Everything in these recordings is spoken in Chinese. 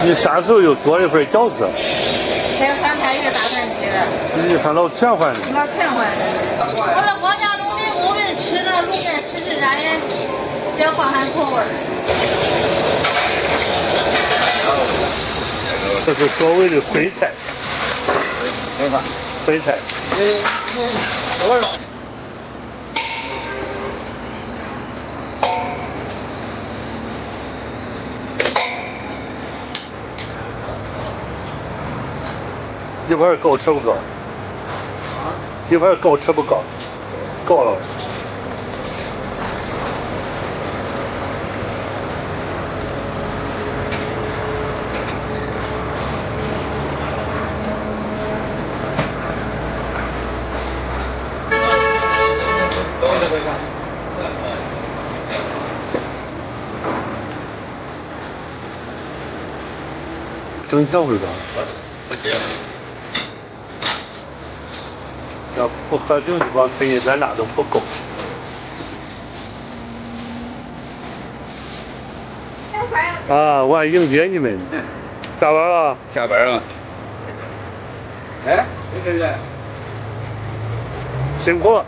你啥时候又多了一份饺子？还有酸菜鱼、大盘鸡的。你看老全换的。老全换的。我这光家卤的，我们吃了卤面吃啥也想换换口味儿。这是所谓的徽菜。徽菜。一盘够吃不够？一盘够吃不够？够了。整小味道。不行。要不喝酒就光推咱那都不够。啊，我还迎接你们。下班了？下班了。哎，这个人辛苦了。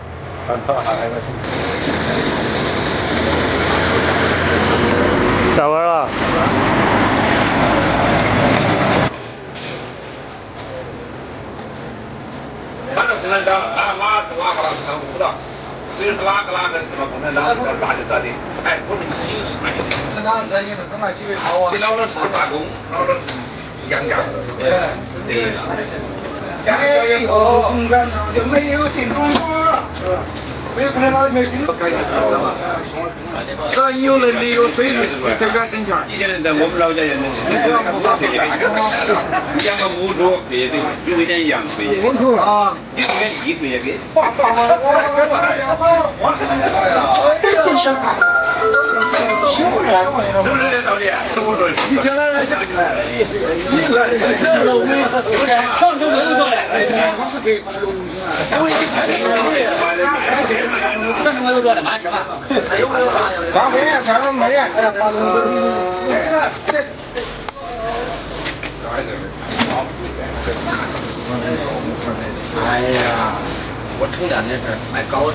下班了。反正共产党，哪个上不到，谁是哪个什么共产党咋就咋的，哎，不是你形式嘛。共产党这你是跟那几位好啊？你老是打工，老是养家。对。以后共产党就没有新中国，没有共产党就没有新中国。咱有能力有水平，才敢挣钱。以前在我们老家人，养个母猪也得有一点羊费也给，啊，有一点鸡费也给。是不是这道理？我说，你现在讲起来，你来这老美，上周都做了，上周都做了，马上吧。刚回来，咱们没人。哎呀，我充电的是买高的，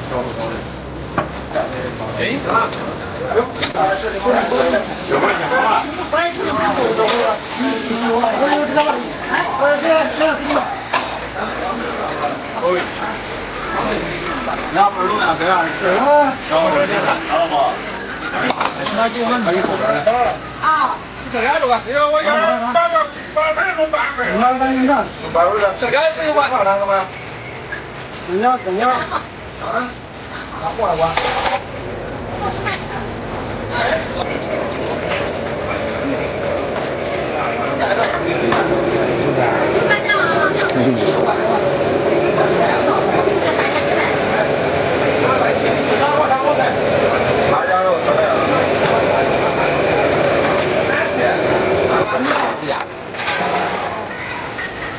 高的。哎，要不录两个样是啊？要不这电脑了吗？那就问他一口了。啊，这样子吧，这个我要八分钟半份。你看，八分钟，这个不用管两个吗？怎样？啊？拿过来吧。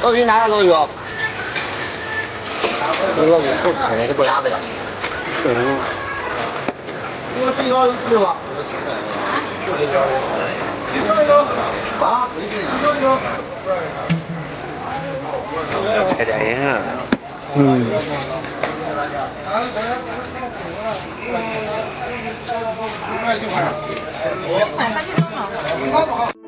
我给你拿点老药。这老药不开的，这不拉的呀。是吗？我睡觉对吧？啊？拍电影啊。快，快去弄。